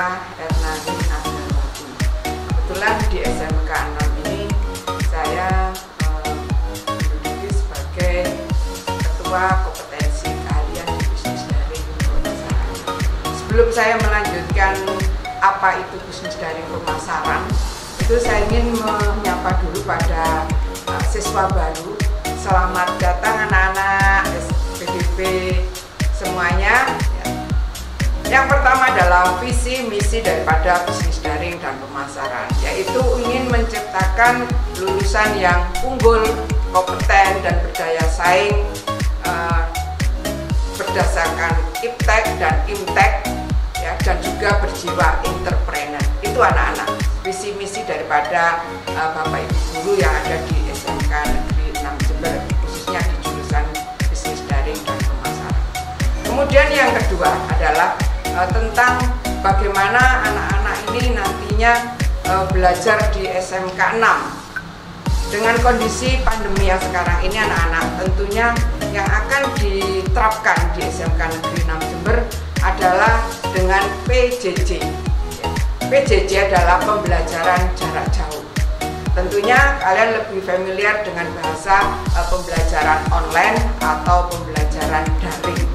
saya Ernani Andarwati. Kebetulan di SMK 6 ini saya menduduki sebagai Ketua Kompetensi Keahlian di Bisnis Daring Pemasaran. Sebelum saya melanjutkan apa itu bisnis daring pemasaran, itu saya ingin menyapa dulu pada siswa baru. Selamat datang anak-anak SPDP semuanya. Yang pertama adalah visi misi daripada bisnis daring dan pemasaran, yaitu ingin menciptakan lulusan yang unggul, kompeten dan berdaya saing berdasarkan IPTEK dan IMTEK, ya, dan juga berjiwa entrepreneur. Itu anak-anak visi misi daripada Bapak Ibu guru yang ada di SMK Negeri 6 Jember, khususnya di jurusan bisnis daring dan pemasaran. Kemudian yang kedua adalah tentang bagaimana anak-anak ini nantinya belajar di SMK 6. Dengan kondisi pandemi yang sekarang ini, anak-anak tentunya yang akan diterapkan di SMK Negeri 6 Jember adalah dengan PJJ. PJJ adalah pembelajaran jarak jauh. Tentunya kalian lebih familiar dengan bahasa pembelajaran online atau pembelajaran daring.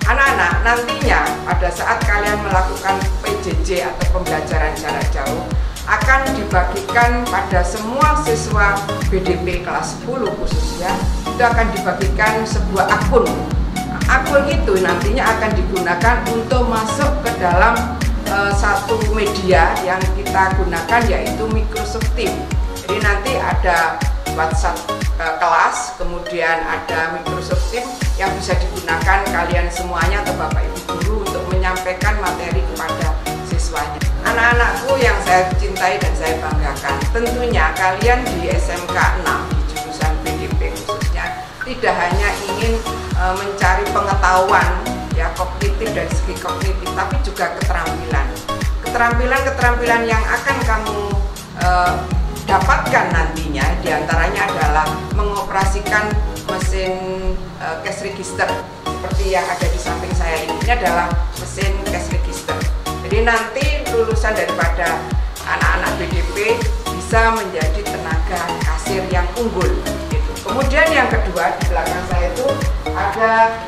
Anak-anak, nantinya pada saat kalian melakukan PJJ atau pembelajaran jarak jauh akan dibagikan pada semua siswa BDP kelas 10 khususnya, itu akan dibagikan sebuah akun. Akun itu nantinya akan digunakan untuk masuk ke dalam satu media yang kita gunakan, yaitu Microsoft Teams. Jadi nanti ada WhatsApp kelas, kemudian ada Microsoft Teams yang bisa digunakan kalian semuanya atau Bapak Ibu guru untuk menyampaikan materi kepada siswanya. Anak-anakku yang saya cintai dan saya banggakan, tentunya kalian di SMK 6 di jurusan BDP khususnya tidak hanya ingin mencari pengetahuan, ya, kognitif dari segi kognitif, tapi juga keterampilan. Keterampilan yang akan kamu dapatkan nantinya diantaranya adalah mengoperasikan mesin cash register seperti yang ada di samping saya ini. Ini adalah mesin cash register. Jadi nanti lulusan daripada anak-anak BDP bisa menjadi tenaga kasir yang unggul. Gitu. Kemudian yang kedua di belakang saya itu ada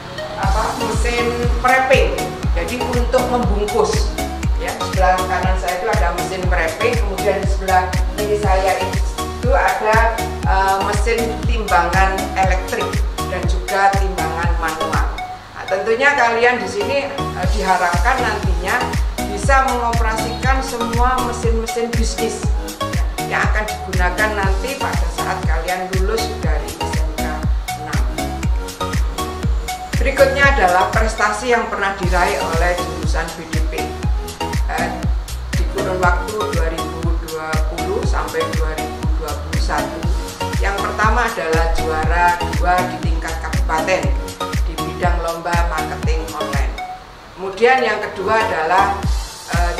mesin prepping. Jadi untuk membungkus. Ya, sebelah kanan saya itu ada mesin prepping, kemudian di sebelah kiri saya itu ada mesin timbangan elektrik dan juga timbangan manual. Nah, tentunya kalian di sini diharapkan nantinya bisa mengoperasikan semua mesin-mesin bisnis yang akan digunakan nanti pada saat kalian lulus dari SMK 6. Berikutnya adalah prestasi yang pernah diraih oleh jurusan BDP. Di kurun waktu 2020 sampai 2021. Yang pertama adalah juara 2 di tingkat kabupaten di bidang lomba marketing online. Kemudian yang kedua adalah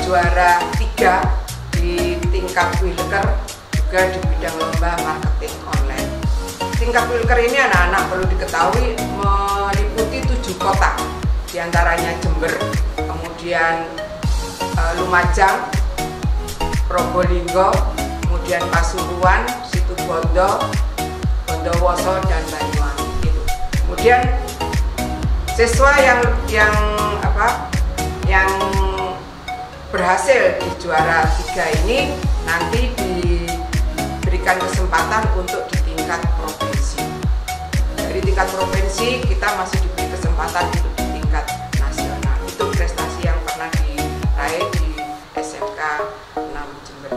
juara 3 di tingkat Wilker juga di bidang lomba marketing online. Tingkat Wilker ini anak-anak perlu diketahui meliputi 7 kota, diantaranya Jember, kemudian Lumajang, Probolinggo, kemudian Pasuruan, Situbondo, Bondowoso dan Banyuwangi. Gitu. Kemudian siswa yang berhasil di juara 3 ini nanti diberikan kesempatan untuk di tingkat provinsi. Dari tingkat provinsi kita masih diberi kesempatan untuk di tingkat nasional. Itu prestasi yang pernah diraih di SMK 6 Jember.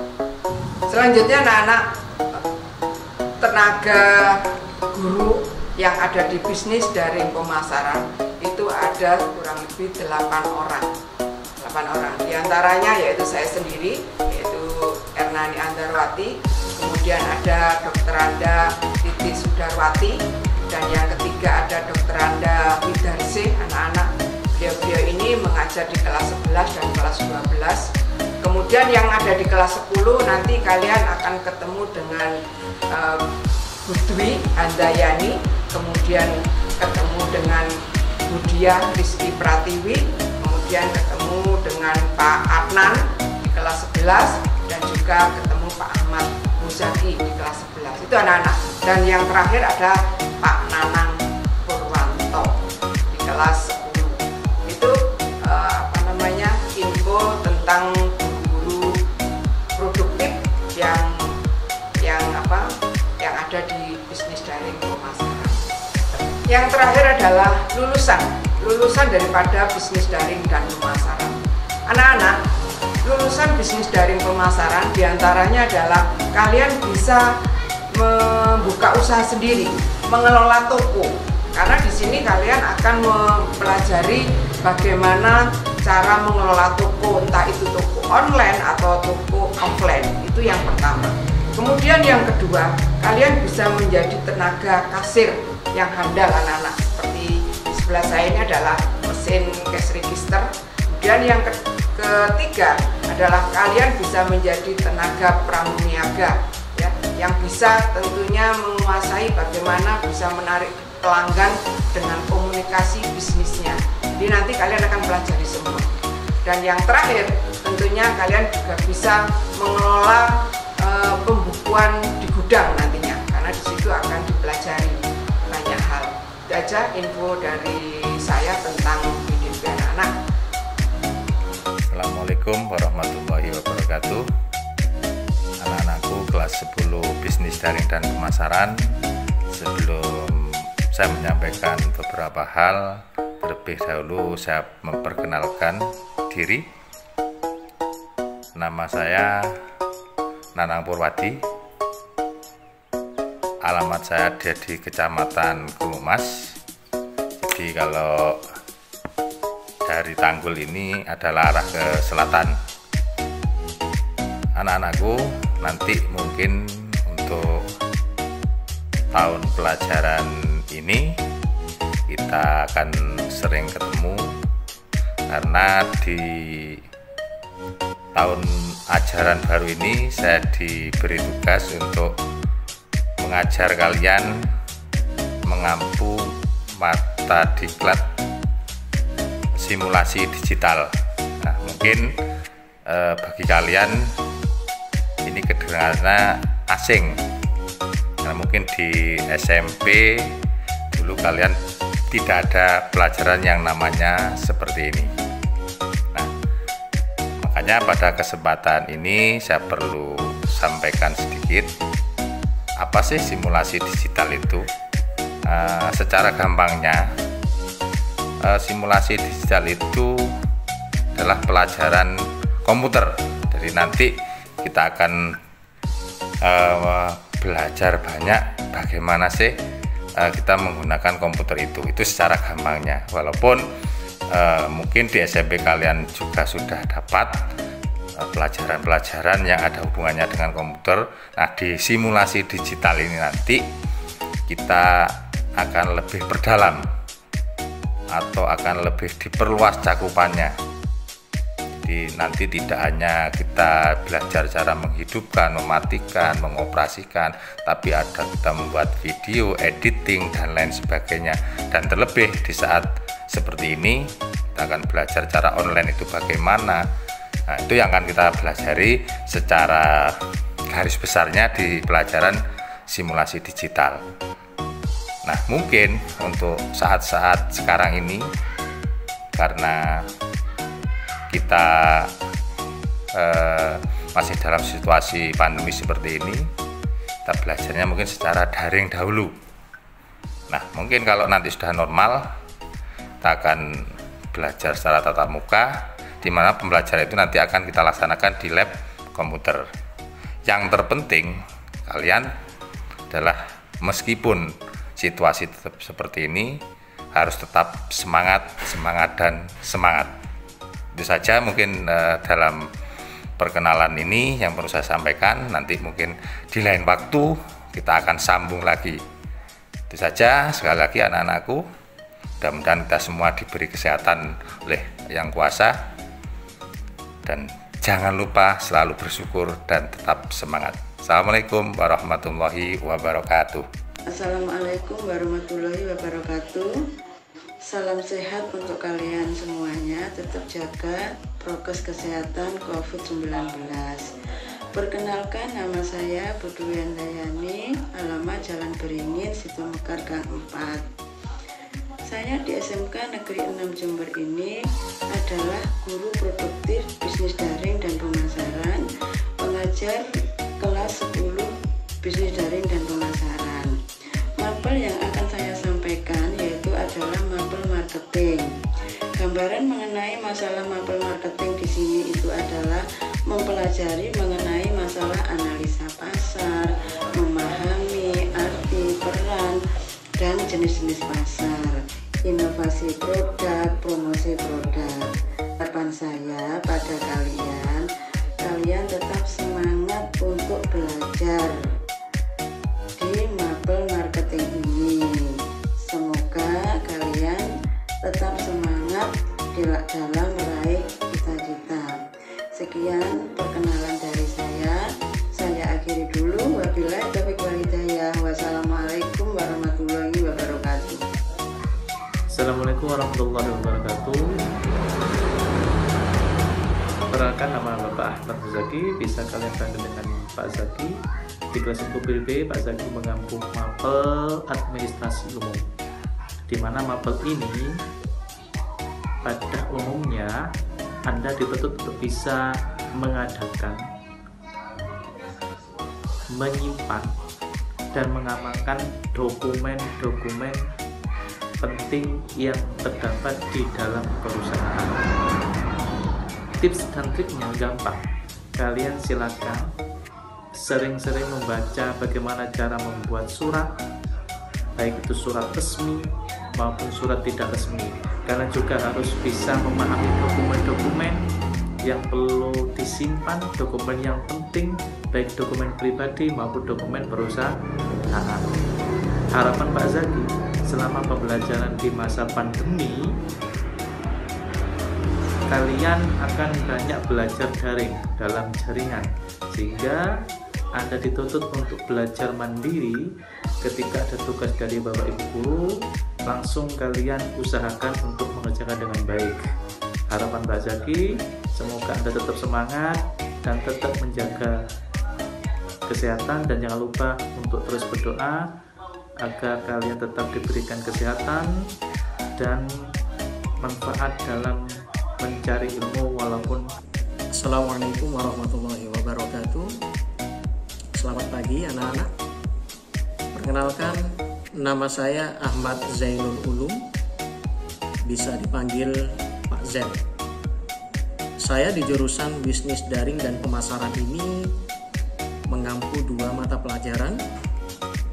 Selanjutnya anak-anak tenaga guru yang ada di bisnis daring pemasaran itu ada kurang lebih 8 orang. Di antaranya yaitu saya sendiri, yaitu Ernani Andarwati, kemudian ada Dr. Anda Titi Sudarwati, dan yang ketiga ada Dr. Anda Widarsi. Anak-anak beliau ini mengajar di kelas 11 dan kelas 12. Kemudian yang ada di kelas 10 nanti kalian akan ketemu dengan Budwi Handayani, kemudian ketemu dengan Budia Rizky Pratiwi, kemudian ketemu ketemu dengan Pak Adnan di kelas 11 dan juga ketemu Pak Ahmad Muzaki di kelas 11. Itu anak-anak. Dan yang terakhir ada Pak Nanang Purwanto di kelas 10. Itu info tentang guru-guru produktif yang ada di bisnis daring pemasaran. Yang terakhir adalah lulusan daripada bisnis daring dan pemasaran. Anak-anak, lulusan bisnis daring pemasaran diantaranya adalah kalian bisa membuka usaha sendiri, mengelola toko. Karena di sini kalian akan mempelajari bagaimana cara mengelola toko, entah itu toko online atau toko offline. Itu yang pertama. Kemudian yang kedua, kalian bisa menjadi tenaga kasir yang handal anak-anak. Seperti di sebelah saya ini adalah mesin cash register. Kemudian yang ketiga adalah kalian bisa menjadi tenaga pramuniaga, ya, yang bisa tentunya menguasai bagaimana bisa menarik pelanggan dengan komunikasi bisnisnya. Jadi nanti kalian akan pelajari semua. Dan yang terakhir, tentunya kalian juga bisa mengelola pembukuan di gudang nantinya, karena di situ akan dipelajari banyak hal. Itu aja info dari saya tentang PDP anak-anak. Assalamualaikum warahmatullahi wabarakatuh. Anak-anakku kelas 10 bisnis daring dan pemasaran. Sebelum saya menyampaikan beberapa hal, terlebih dahulu saya memperkenalkan diri. Nama saya Nanang Purwadi. Alamat saya ada di Kecamatan Gumumas. Jadi kalau dari Tanggul ini adalah arah ke selatan. Anak-anakku, nanti mungkin untuk tahun pelajaran ini kita akan sering ketemu, karena di tahun ajaran baru ini saya diberi tugas untuk mengajar kalian mengampu mata diklat simulasi digital. Nah, mungkin bagi kalian ini kedengarannya asing, karena mungkin di SMP dulu kalian tidak ada pelajaran yang namanya seperti ini. Nah, makanya pada kesempatan ini saya perlu sampaikan sedikit apa sih simulasi digital itu. Secara gampangnya, simulasi digital itu adalah pelajaran komputer. Jadi nanti kita akan belajar banyak bagaimana sih kita menggunakan komputer itu secara gampangnya. Walaupun mungkin di SMP kalian juga sudah dapat pelajaran-pelajaran yang ada hubungannya dengan komputer. Nah, di simulasi digital ini nanti kita akan lebih perdalam atau akan lebih diperluas cakupannya. Jadi nanti tidak hanya kita belajar cara menghidupkan, mematikan, mengoperasikan, tapi ada kita membuat video, editing, dan lain sebagainya. Dan terlebih di saat seperti ini, kita akan belajar cara online itu bagaimana. Nah, itu yang akan kita pelajari secara garis besarnya di pelajaran simulasi digital. Nah, mungkin untuk saat-saat sekarang ini, karena kita masih dalam situasi pandemi seperti ini, kita belajarnya mungkin secara daring dahulu. Nah, mungkin kalau nanti sudah normal, kita akan belajar secara tatap muka, di mana pembelajaran itu nanti akan kita laksanakan di lab komputer. Yang terpenting kalian adalah meskipun situasi tetap seperti ini, harus tetap semangat dan semangat. Itu saja mungkin dalam perkenalan ini yang perlu saya sampaikan. Nanti mungkin di lain waktu kita akan sambung lagi. Itu saja, sekali lagi anak-anakku, mudah-mudahan kita semua diberi kesehatan oleh Yang Kuasa, dan jangan lupa selalu bersyukur dan tetap semangat. Assalamualaikum warahmatullahi wabarakatuh. Assalamualaikum warahmatullahi wabarakatuh. Salam sehat untuk kalian semuanya, tetap jaga prokes kesehatan COVID-19. Perkenalkan, nama saya Putu Yandayani, alamat Jalan Beringin, Situmekar Gang 4. Saya di SMK Negeri 6 Jember ini adalah guru produktif bisnis daring dan pemasaran, pengajar kelas 10 bisnis daring dan pemasaran. Mapel yang akan saya sampaikan yaitu adalah mapel marketing. Gambaran mengenai masalah mapel marketing di sini itu adalah mempelajari mengenai masalah analisa pasar, memahami arti, peran, dan jenis-jenis pasar, inovasi produk, promosi produk. Harapan saya pada kalian tetap semangat untuk belajar di mapel marketing ini. Semoga kalian tetap semangat dalam meraih cita-cita. Sekian perkenalan dari saya akhiri dulu. Wabillahi taufiq wal hidayah. Wassalamualaikum warahmatullahi wabarakatuh. Assalamualaikum warahmatullahi wabarakatuh. Perkenalkan, nama Bapak Ahmad Zaki, bisa kalian panggil dengan Pak Zaki. Di kelas 1 BB, Pak Zaki mengampu mapel administrasi umum, di mana mapel ini pada umumnya Anda dituntut untuk bisa mengadakan, menyimpan, dan mengamankan dokumen-dokumen penting yang terdapat di dalam perusahaan. Tips dan triknya gampang. Kalian silakan sering-sering membaca bagaimana cara membuat surat, baik itu surat resmi maupun surat tidak resmi. Kalian juga harus bisa memahami dokumen-dokumen yang perlu disimpan, dokumen yang penting, baik dokumen pribadi maupun dokumen perusahaan. Harapan Pak Zaki selama pembelajaran di masa pandemi, kalian akan banyak belajar daring dalam jaringan, sehingga Anda dituntut untuk belajar mandiri. Ketika ada tugas dari Bapak Ibu guru, langsung kalian usahakan untuk mengerjakan dengan baik. Harapan Pak Zaki, semoga Anda tetap semangat dan tetap menjaga kesehatan, dan jangan lupa untuk terus berdoa agar kalian tetap diberikan kesehatan dan manfaat dalam mencari ilmu walaupun. Assalamualaikum warahmatullahi wabarakatuh. Selamat pagi anak-anak. Perkenalkan, nama saya Ahmad Zainul Ulum, bisa dipanggil Pak Zen. Saya di jurusan bisnis daring dan pemasaran ini mengampu 2 mata pelajaran,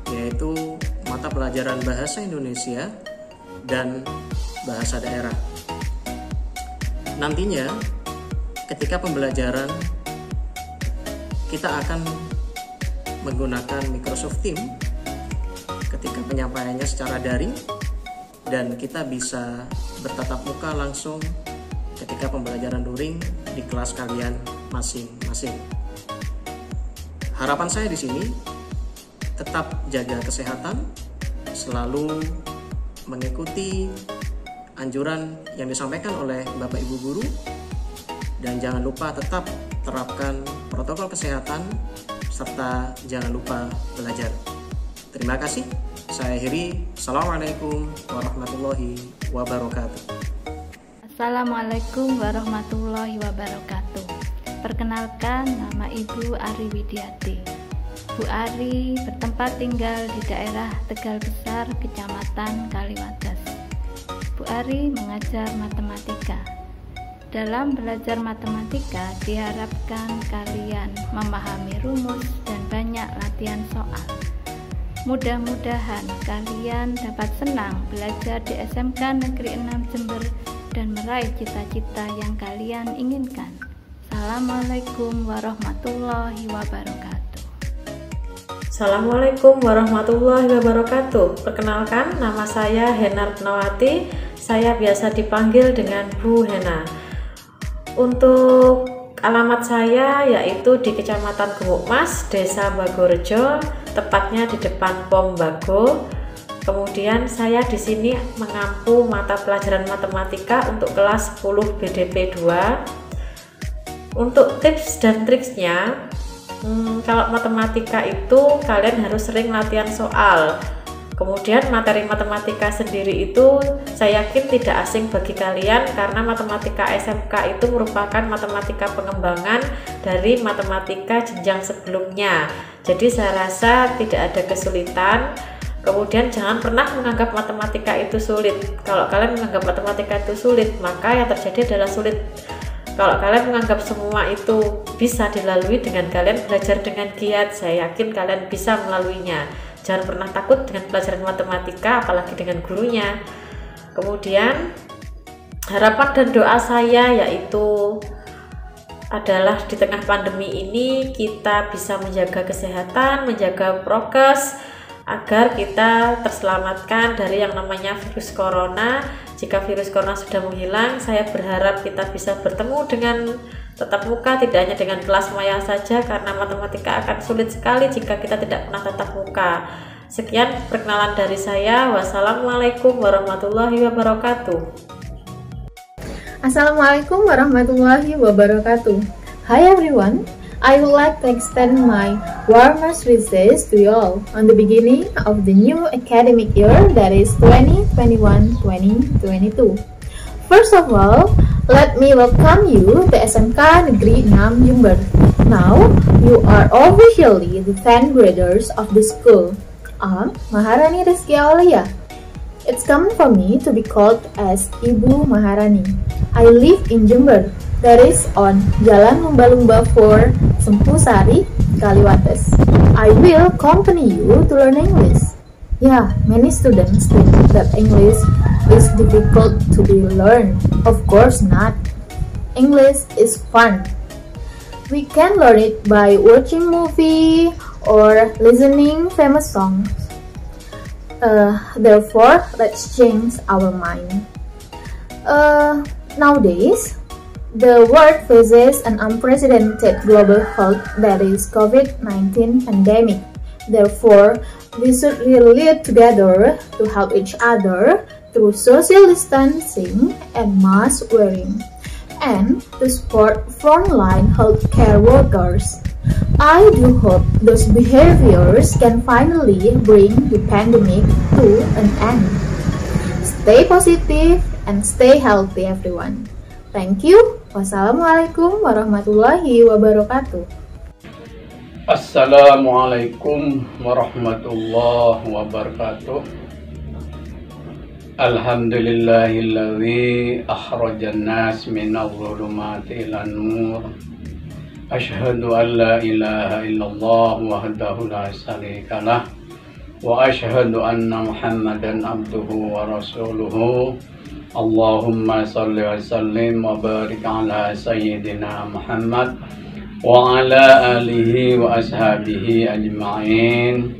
yaitu mata pelajaran bahasa Indonesia dan bahasa daerah. Nantinya ketika pembelajaran kita akan menggunakan Microsoft Teams ketika penyampaiannya secara daring, dan kita bisa bertatap muka langsung ketika pembelajaran daring di kelas kalian masing-masing. Harapan saya di sini tetap jaga kesehatan, selalu mengikuti anjuran yang disampaikan oleh Bapak Ibu guru, dan jangan lupa tetap terapkan protokol kesehatan serta jangan lupa belajar. Terima kasih. Saya akhiri. Assalamualaikum warahmatullahi wabarakatuh. Assalamualaikum warahmatullahi wabarakatuh. Perkenalkan, nama Ibu Ari Widiati. Bu Ari bertempat tinggal di daerah Tegal Besar, Kecamatan Kaliwates. Bu Ari mengajar matematika. Dalam belajar matematika diharapkan kalian memahami rumus dan banyak latihan soal. Mudah-mudahan kalian dapat senang belajar di SMK Negeri 6 Jember dan meraih cita-cita yang kalian inginkan. Assalamualaikum warahmatullahi wabarakatuh. Assalamualaikum warahmatullahi wabarakatuh. Perkenalkan, nama saya Hena Nawati. Saya biasa dipanggil dengan Bu Hena. Untuk alamat saya yaitu di Kecamatan Gumukmas, Desa Bagorejo, tepatnya di depan Pom Bago, Kemudian saya di sini mengampu mata pelajaran matematika untuk kelas 10 BDP 2. Untuk tips dan triksnya, kalau matematika itu kalian harus sering latihan soal. Kemudian materi matematika sendiri itu saya yakin tidak asing bagi kalian karena matematika SMK itu merupakan matematika pengembangan dari matematika jenjang sebelumnya. Jadi saya rasa tidak ada kesulitan. Kemudian jangan pernah menganggap matematika itu sulit. Kalau kalian menganggap matematika itu sulit, maka yang terjadi adalah sulit. Kalau kalian menganggap semua itu bisa dilalui dengan kalian belajar dengan giat, saya yakin kalian bisa melaluinya. Jangan pernah takut dengan pelajaran matematika, apalagi dengan gurunya. Kemudian harapan dan doa saya yaitu adalah di tengah pandemi ini kita bisa menjaga kesehatan, menjaga prokes, agar kita terselamatkan dari yang namanya virus corona. Jika virus corona sudah menghilang, saya berharap kita bisa bertemu dengan tatap muka, tidak hanya dengan kelas maya saja, karena matematika akan sulit sekali jika kita tidak pernah tatap muka. Sekian perkenalan dari saya. Wassalamualaikum warahmatullahi wabarakatuh. Assalamualaikum warahmatullahi wabarakatuh. Hi everyone, I would like to extend my warmest wishes to you all on the beginning of the new academic year, that is 2021-2022. First of all, let me welcome you to SMK Negeri 6 Jember. Now, you are officially the 10th graders of the school. I'm Maharani Rizky Aulia. It's common for me to be called as Ibu Maharani. I live in Jember, that is on Jalan Lumba-Lumba 4, Sempusari, Kaliwates. I will accompany you to learn English. Yeah, many students think that English is difficult to be learned. Of course not. English is fun. We can learn it by watching movie or listening famous songs. Therefore, let's change our mind. Nowadays, the world faces an unprecedented global health, that is COVID-19 pandemic. Therefore, we should relate together to help each other through social distancing and mask wearing, and to support frontline healthcare workers. I do hope those behaviors can finally bring the pandemic to an end. Stay positive and stay healthy, everyone. Thank you. Wassalamualaikum warahmatullahi wabarakatuh. Assalamualaikum warahmatullahi wabarakatuh. Alhamdulillahilladzi akhrajan nas minadh dhulumati ilan nur. Asyhadu an la ilaha illallah wahdahu la syarikalah wa asyhadu anna Muhammadan abduhu wa rasuluhu. Allahumma salli wa sallim wa barik ala sayyidina Muhammad wa ala alihi wa ashabihi ajma'in.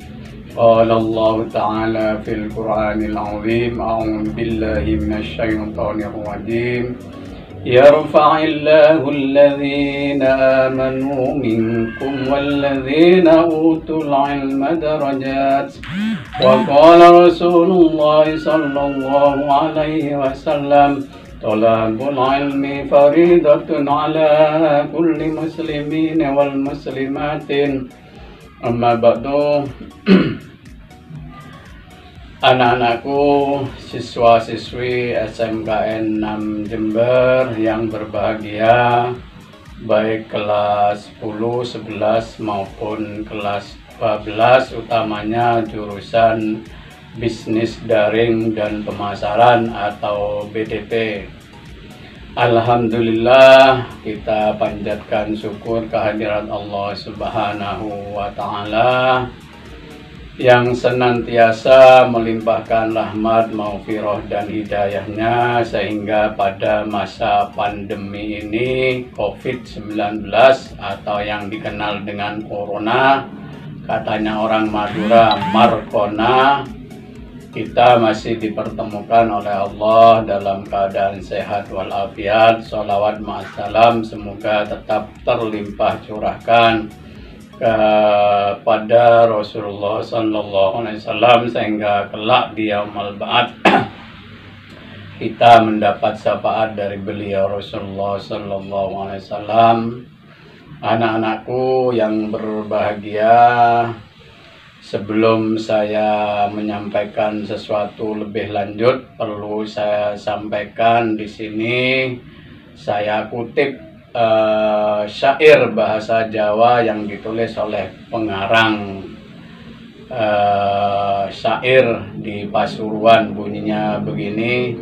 Qala Allah ta'ala fil Qur'anil 'azim, a'udzu billahi minasy syaithanir rajim. Yarfa'illahu alladhina amanu minkum walladhina utul 'ilma darajat. Wa qala Rasulullah sallallahu alaihi wasallam, Talabul ilmi faridatun ala kulli muslimin wal muslimatin. Amma ba'du. Anak-anakku, siswa-siswi SMKN 6 Jember yang berbahagia, baik kelas 10, 11 maupun kelas 12, utamanya jurusan bisnis daring dan pemasaran atau BDP. Alhamdulillah, kita panjatkan syukur kehadirat Allah Subhanahu wa Ta'ala yang senantiasa melimpahkan rahmat, maghfirah dan hidayahnya, sehingga pada masa pandemi ini COVID-19 atau yang dikenal dengan Corona, katanya orang Madura Markona, kita masih dipertemukan oleh Allah dalam keadaan sehat walafiat. Sholawat ma'assalam semoga tetap terlimpah curahkan kepada Rasulullah Sallallahu Alaihi Wasallam, sehingga kelak di yaumul ba'ats kita mendapat syafaat dari beliau Rasulullah Sallallahu Alaihi Wasallam. Anak-anakku yang berbahagia, sebelum saya menyampaikan sesuatu lebih lanjut, perlu saya sampaikan di sini. Saya kutip syair bahasa Jawa yang ditulis oleh pengarang syair di Pasuruan. Bunyinya begini: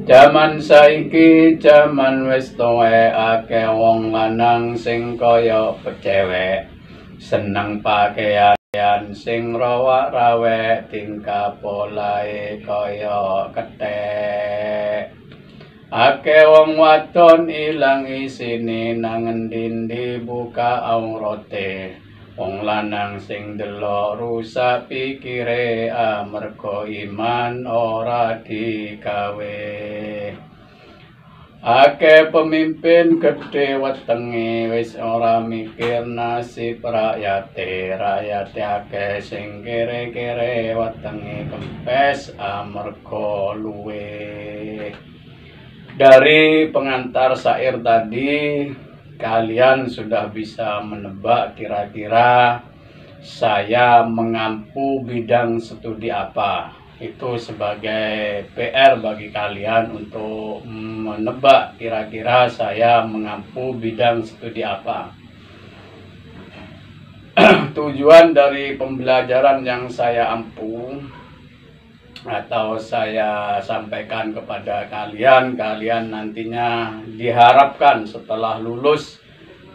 jaman saiki jaman wis tuwek, akeh wong lanang sing kaya pecewek, seneng pakaian sing rawak-rawek, tingkah polahe kaya kethek. Akeh wong wadon ilang isine, nang endi buka aurate, wong lanang sing delok rusak pikire, amarga iman ora digawe. Akeh pemimpin gedhe wetenge, wis ora mikir nasib rakyate, rakyate akeh sing kere-kere wetenge kempes amarga luwe. Dari pengantar syair tadi, kalian sudah bisa menebak kira-kira saya mengampu bidang studi apa. Itu sebagai PR bagi kalian untuk menebak kira-kira saya mengampu bidang studi apa. Tujuan dari pembelajaran yang saya ampu atau saya sampaikan kepada kalian, nantinya diharapkan setelah lulus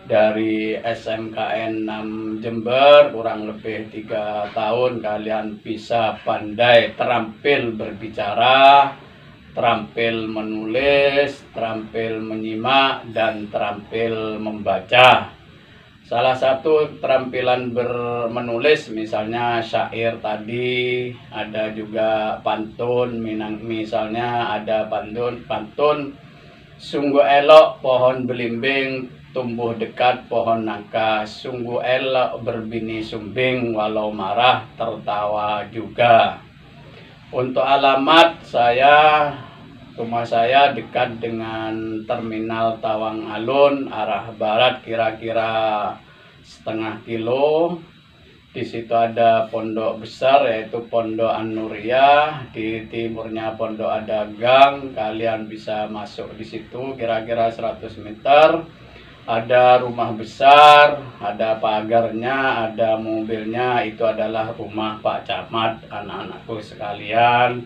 dari SMKN 6 Jember kurang lebih 3 tahun, kalian bisa pandai, terampil berbicara, terampil menulis, terampil menyimak, dan terampil membaca. Salah satu keterampilan menulis, misalnya syair tadi, ada juga pantun, misalnya ada pantun sungguh elok pohon belimbing, tumbuh dekat pohon nangka, sungguh elok berbini sumbing, walau marah tertawa juga. Untuk alamat saya, rumah saya dekat dengan Terminal Tawang Alun, arah barat kira-kira setengah kilo. Di situ ada pondok besar yaitu Pondok An-Nuriyah, di timurnya pondok ada gang, kalian bisa masuk di situ kira-kira 100 meter. Ada rumah besar, ada pagarnya, ada mobilnya, itu adalah rumah Pak Camat. Anak-anakku sekalian,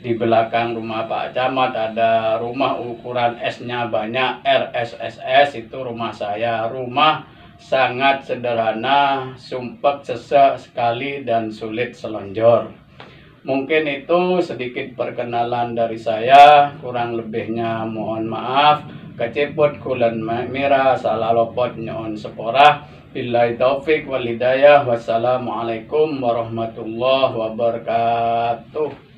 di belakang rumah Pak Camat ada rumah ukuran S-nya banyak, RSSS, itu rumah saya. Rumah sangat sederhana, sumpek, sesek sekali, dan sulit selonjor. Mungkin itu sedikit perkenalan dari saya, kurang lebihnya mohon maaf. Keceput kulan mira, salah lopot nyon sepora. Billahi taufik wal hidayah. Wassalamualaikum warahmatullahi wabarakatuh.